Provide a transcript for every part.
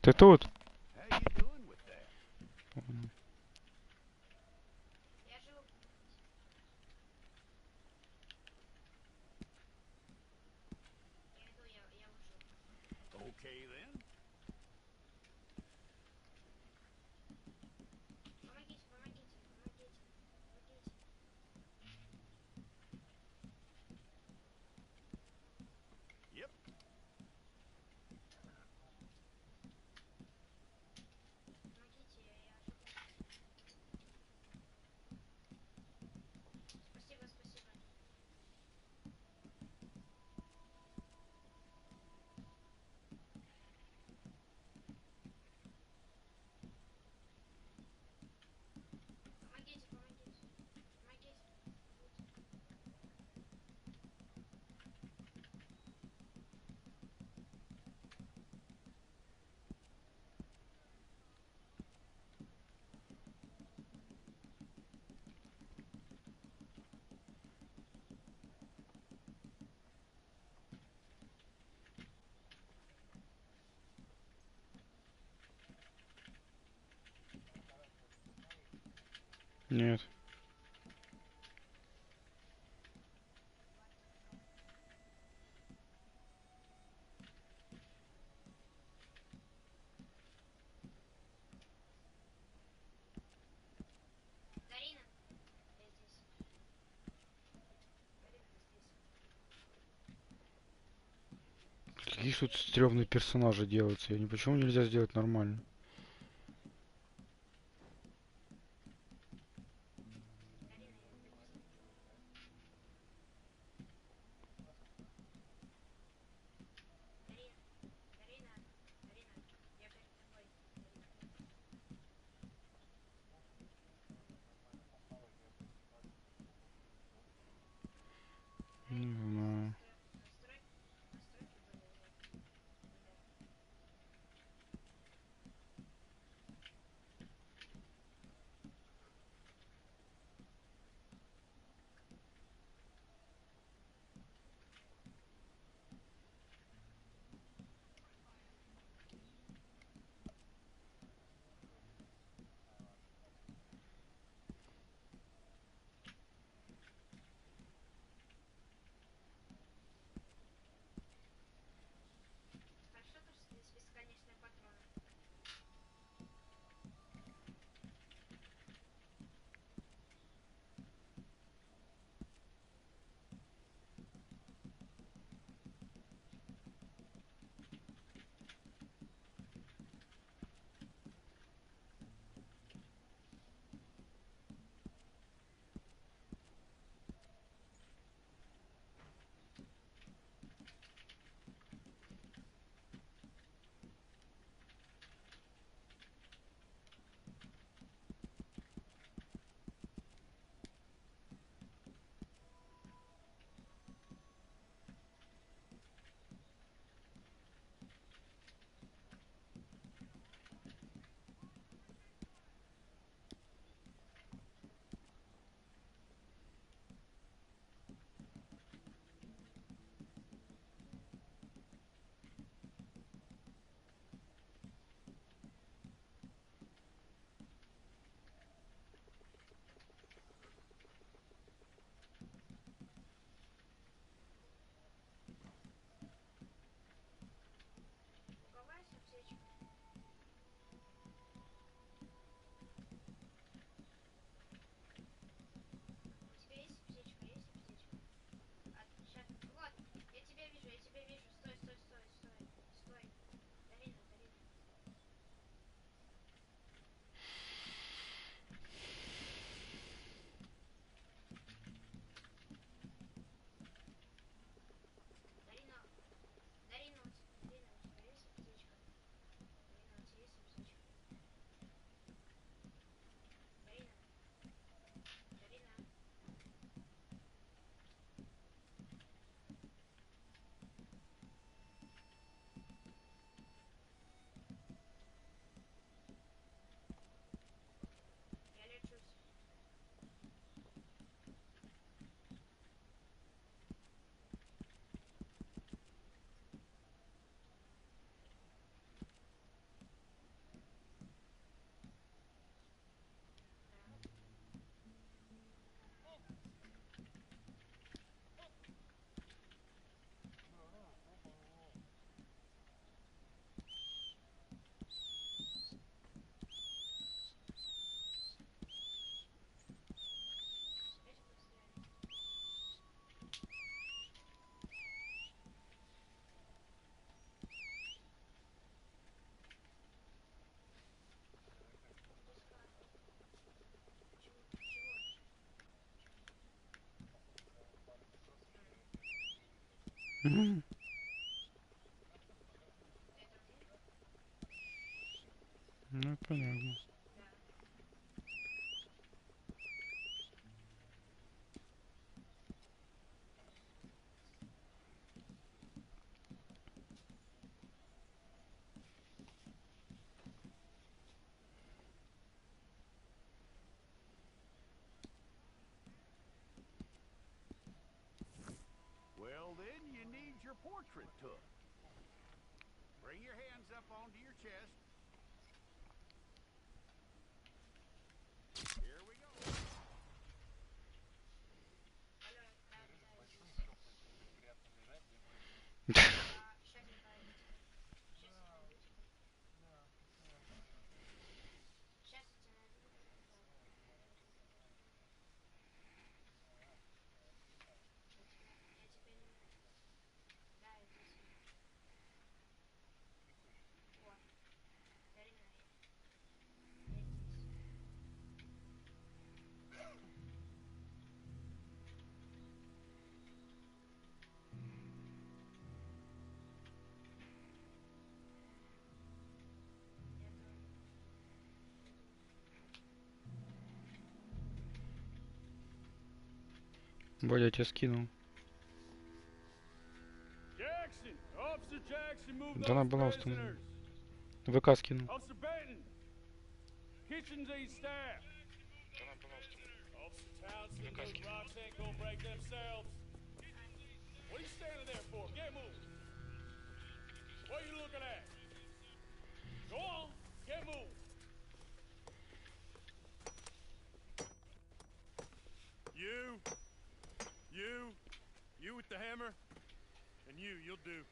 Ты тут? Нет. Какие тут стрёмные персонажи делаются? Почему нельзя сделать нормально? Не знаю. Мгм. Ну, понятно. Well, then you need your portrait took. Bring your hands up onto your chest. Here we go. Бодя, я тебе скинул. Jackson, Officer Jackson, move Да those она была prisoners. установлена. ВК скинул. Officer Benton, kitchens aid staff. Officer Townsend, those rocks ain't gonna break themselves. What are you standing there for? Get moving. What are you looking at? Go on, get moving. You with the hammer, and you'll do.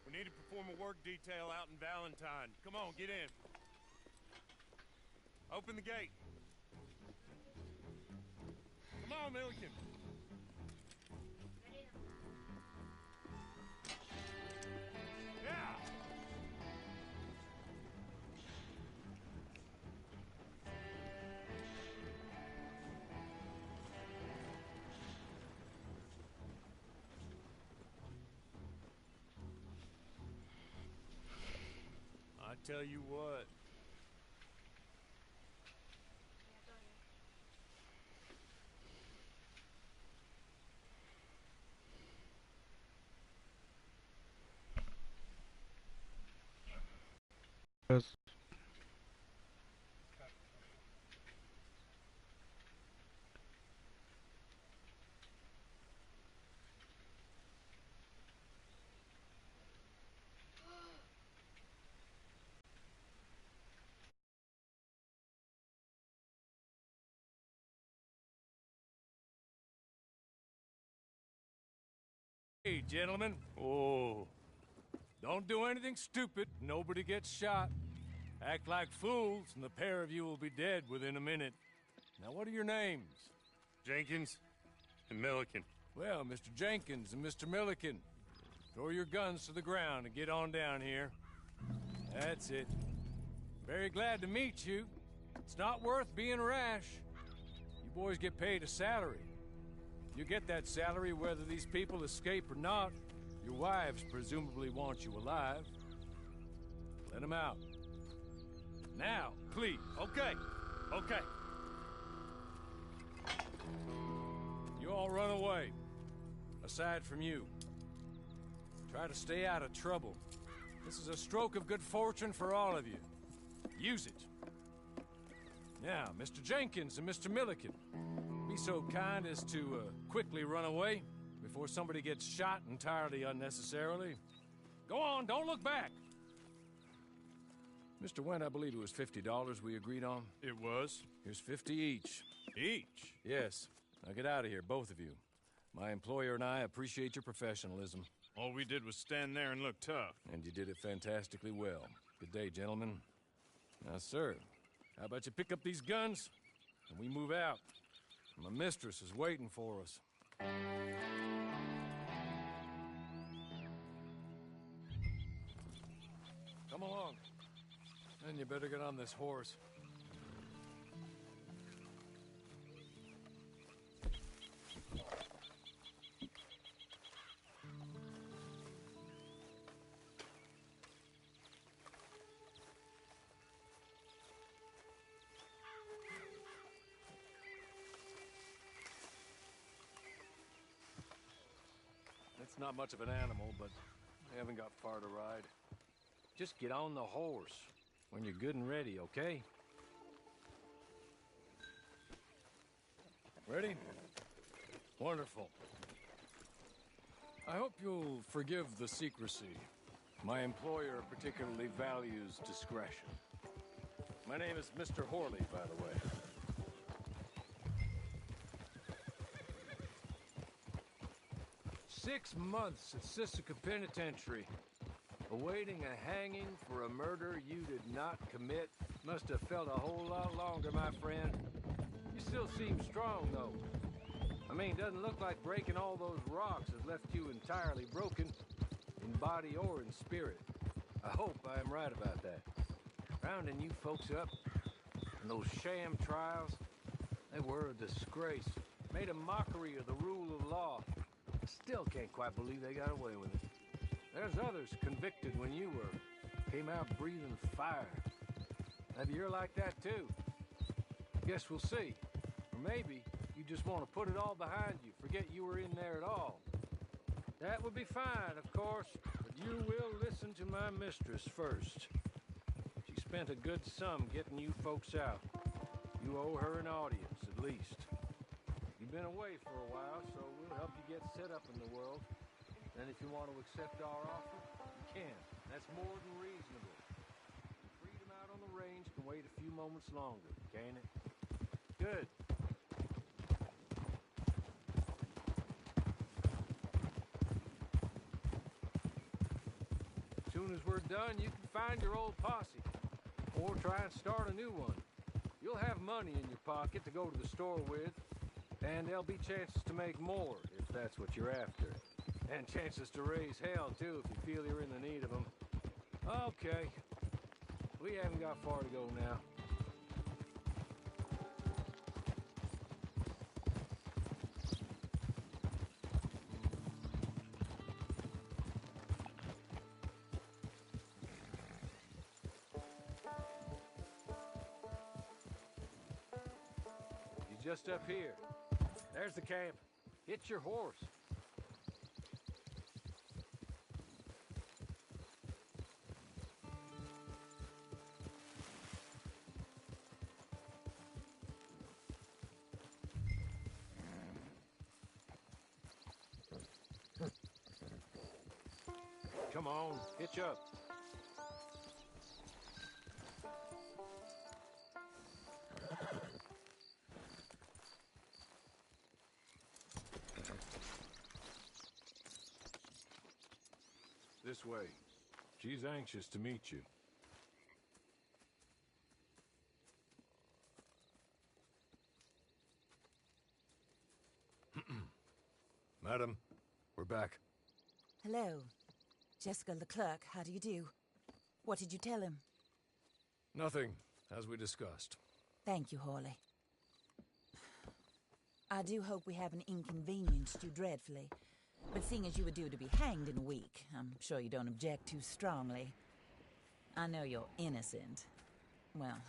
We need to perform a work detail out in Valentine. Come on, get in. Open the gate. Come on, Milliken. Yeah. I tell you what. Раз. Hey, gentlemen. Oh. Don't do anything stupid. Nobody gets shot. Act like fools, and the pair of you will be dead within a minute. Now, what are your names? Jenkins and Milliken. Well, Mr. Jenkins and Mr. Milliken, throw your guns to the ground and get on down here. That's it. Very glad to meet you. It's not worth being rash. You boys get paid a salary. You get that salary whether these people escape or not. Your wives presumably want you alive. Let them out. Now, please. Okay. You all run away. Aside from you. Try to stay out of trouble. This is a stroke of good fortune for all of you. Use it. Now, Mr. Jenkins and Mr. Milliken, be so kind as to quickly run away before somebody gets shot entirely unnecessarily. Go on, don't look back. Mr. Wendt, I believe it was $50 we agreed on. It was. Here's 50 each. Each? Yes. Now get out of here, both of you. My employer and I appreciate your professionalism. All we did was stand there and look tough. And you did it fantastically well. Good day, gentlemen. Now, sir, how about you pick up these guns and we move out? My mistress is waiting for us. Come along. Then you better get on this horse. It's not much of an animal, but I haven't got far to ride. Just get on the horse when you're good and ready, okay? Ready? Wonderful. I hope you'll forgive the secrecy. My employer particularly values discretion. My name is Mr. Horley, by the way. "6 months at Sisika Penitentiary, awaiting a hanging for a murder you did not commit. Must have felt a whole lot longer, my friend. You still seem strong, though. I mean, doesn't look like breaking all those rocks has left you entirely broken, in body or in spirit. I hope I am right about that. Rounding you folks up, and those sham trials, they were a disgrace. Made a mockery of the rule of law. I still can't quite believe they got away with it. There's others convicted when you were. Came out breathing fire. Maybe you're like that too. Guess we'll see. Or maybe you just want to put it all behind you, forget you were in there at all. That would be fine, of course, but you will listen to my mistress first. She spent a good sum getting you folks out. You owe her an audience, at least. You've been away for a while, so we'll help you get set up in the world. And if you want to accept our offer, you can. That's more than reasonable. Freedom out on the range can wait a few moments longer, can't it? Good. As soon as we're done, you can find your old posse. Or try and start a new one. You'll have money in your pocket to go to the store with. And there'll be chances to make more, if that's what you're after. And chances to raise hell, too, if you feel you're in the need of them. Okay. We haven't got far to go now. You're just up here. There's the camp. Hitch your horse. Come on, hitch up. This way. She's anxious to meet you. Madam, we're back. Hello. Jessica Leclerc, how do you do? What did you tell him? Nothing, as we discussed. Thank you, Horley. I do hope we haven't inconvenienced you dreadfully. But seeing as you were due to be hanged in a week, I'm sure you don't object too strongly. I know you're innocent. Well,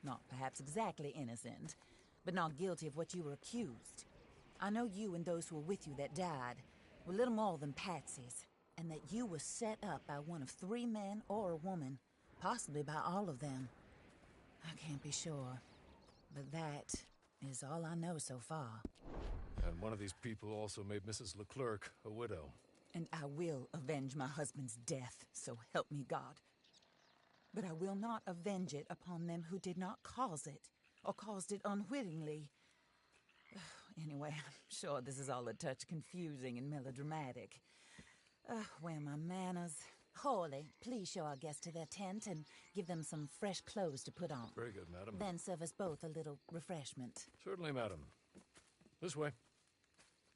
not perhaps exactly innocent, but not guilty of what you were accused. I know you and those who were with you that died were little more than patsies, and that you were set up by one of 3 men or a woman, possibly by all of them. I can't be sure, but that is all I know so far. And one of these people also made Mrs. Leclerc a widow. And I will avenge my husband's death, so help me God. But I will not avenge it upon them who did not cause it, or caused it unwittingly. Anyway, I'm sure this is all a touch confusing and melodramatic. Where are my manners? Horley, please show our guests to their tent and give them some fresh clothes to put on. Very good, madam. Then serve us both a little refreshment. Certainly, madam. This way.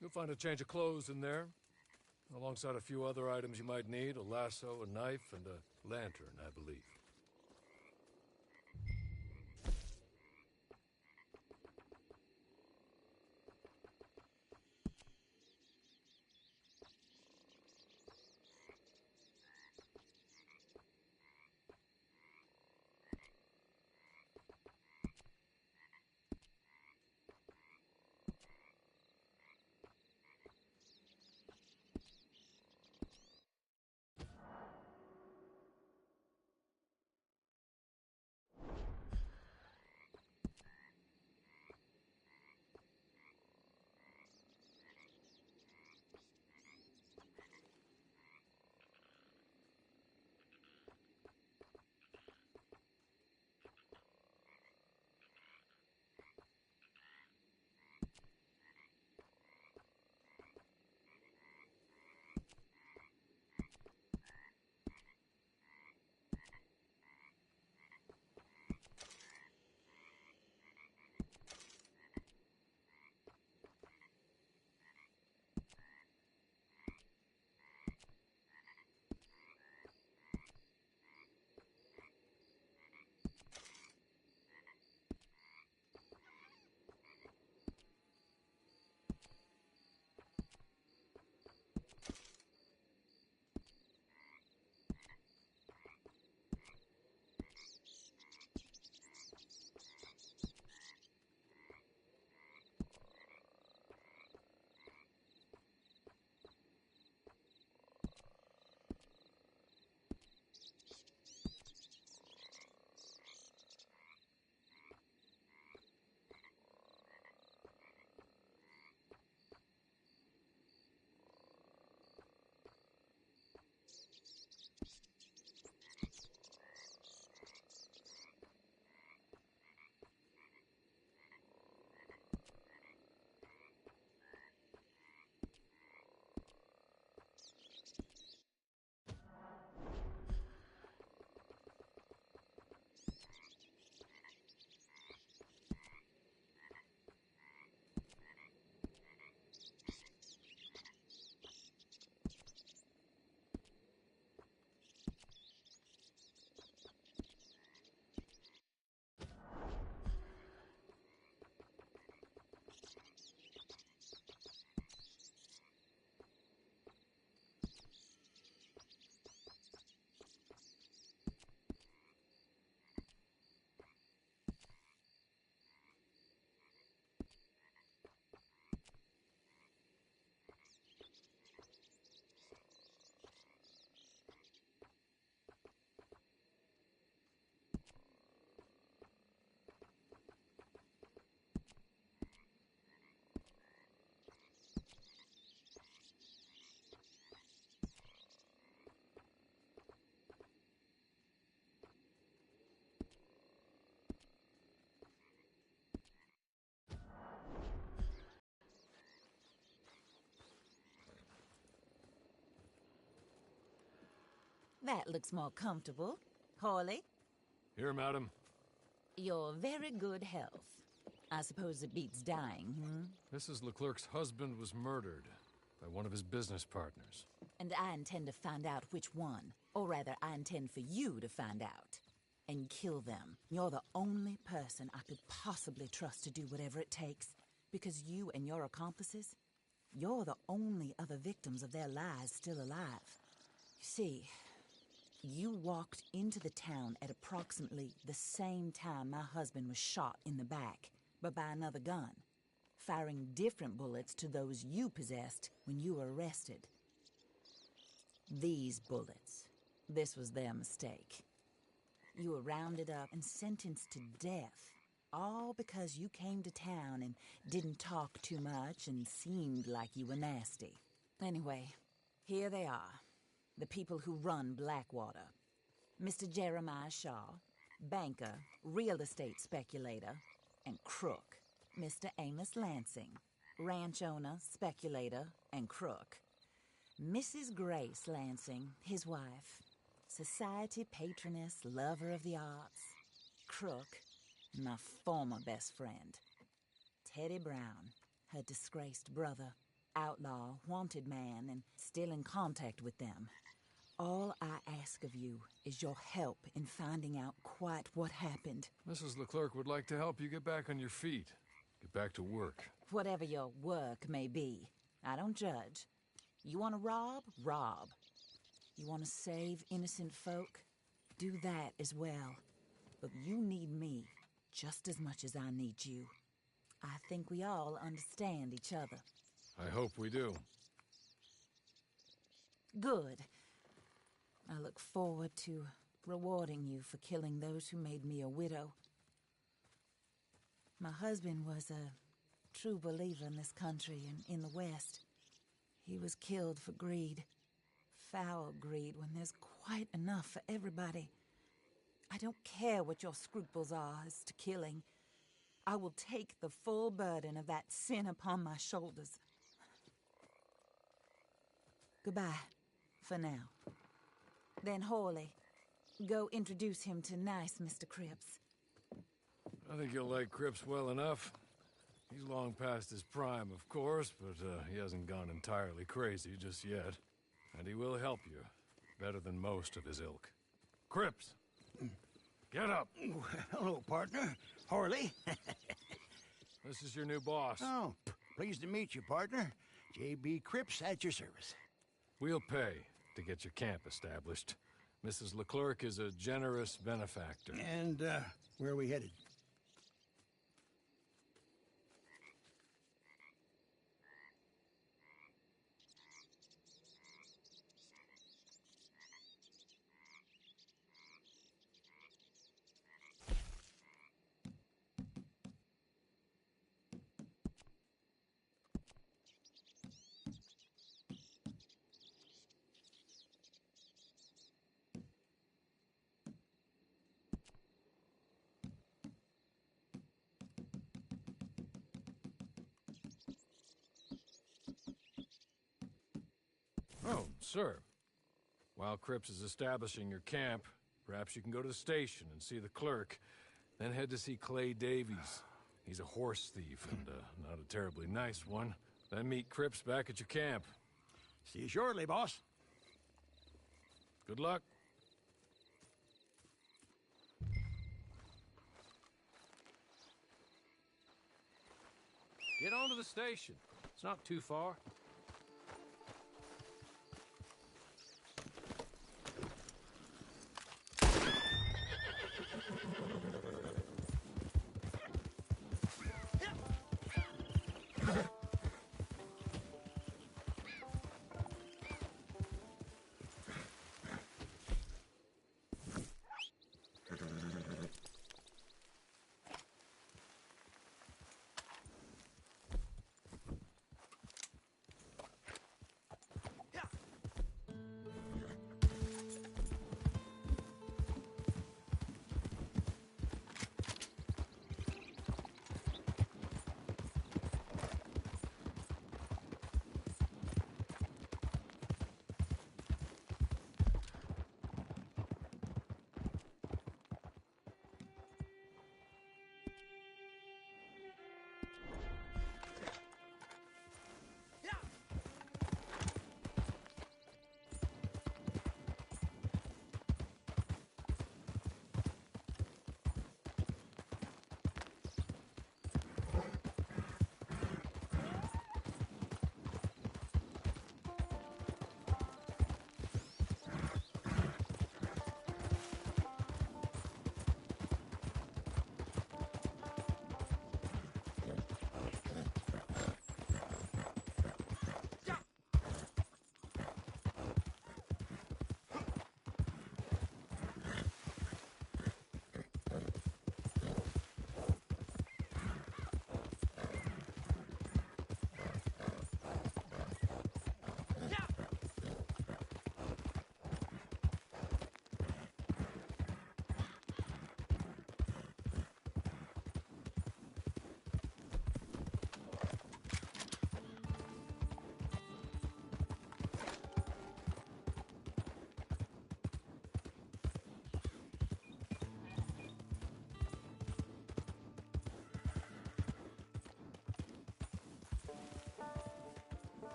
You'll find a change of clothes in there, alongside a few other items you might need, a lasso, a knife, and a lantern, I believe. That looks more comfortable. Hawley, Here, madam. your very good health. I suppose it beats dying, Mrs. Leclerc's husband was murdered by one of his business partners. And I intend to find out which one. Or rather, I intend for you to find out. And kill them. You're the only person I could possibly trust to do whatever it takes. Because you and your accomplices, you're the only other victims of their lies still alive. You see, you walked into the town at approximately the same time my husband was shot in the back, but by another gun, firing different bullets to those you possessed when you were arrested. These bullets, this was their mistake. You were rounded up and sentenced to death, all because you came to town and didn't talk too much and seemed like you were nasty. Anyway, here they are, the people who run Blackwater. Mr. Jeremiah Shaw, banker, real estate speculator, and crook. Mr. Amos Lansing, ranch owner, speculator, and crook. Mrs. Grace Lansing, his wife, society patroness, lover of the arts, crook, and my former best friend. Teddy Brown, her disgraced brother, outlaw, wanted man, and still in contact with them. All I ask of you is your help in finding out quite what happened. Mrs. Leclerc would like to help you get back on your feet. Get back to work. Whatever your work may be, I don't judge. You want to rob? Rob. You want to save innocent folk? Do that as well. But you need me just as much as I need you. I think we all understand each other. I hope we do. Good. I look forward to rewarding you for killing those who made me a widow. My husband was a true believer in this country and in the West. He was killed for greed. Foul greed when there's quite enough for everybody. I don't care what your scruples are as to killing. I will take the full burden of that sin upon my shoulders. Goodbye, for now. Then Hawley, go introduce him to nice Mr. Cripps. I think you'll like Cripps well enough. He's long past his prime, of course, but he hasn't gone entirely crazy just yet. And he will help you, better than most of his ilk. Cripps! Get up! Hello, partner. Harley. This is your new boss. Oh, pleased to meet you, partner. J.B. Cripps at your service. We'll pay to get your camp established. Mrs. Leclerc is a generous benefactor. And, where are we headed? Oh, sir. While Cripps is establishing your camp, perhaps you can go to the station and see the clerk, then head to see Clay Davies. He's a horse thief and not a terribly nice one. Then meet Cripps back at your camp. See you shortly, boss. Good luck. Get on to the station. It's not too far.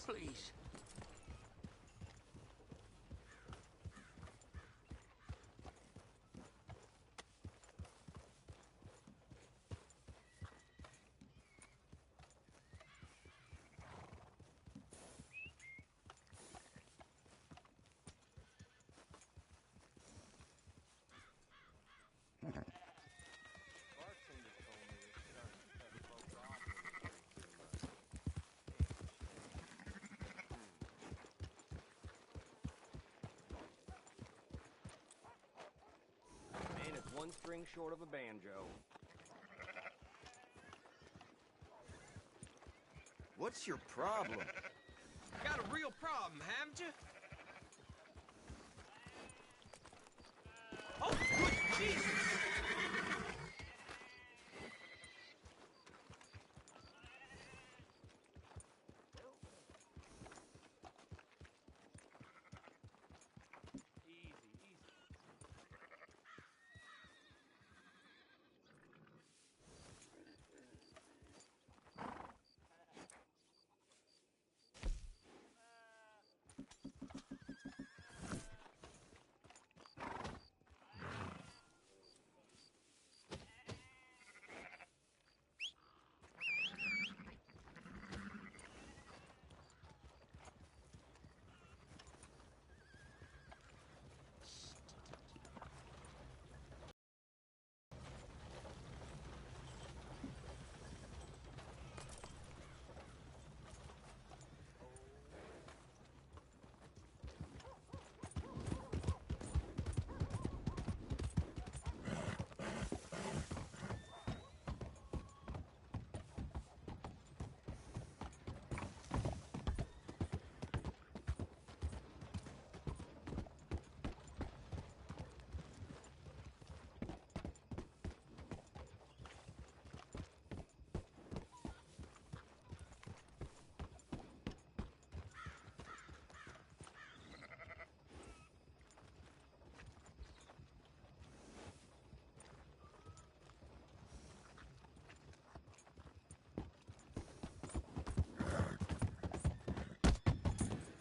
Please. Man is one string short of a banjo. What's your problem? Got a real problem, haven't you? Oh, good Jesus!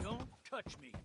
Don't touch me.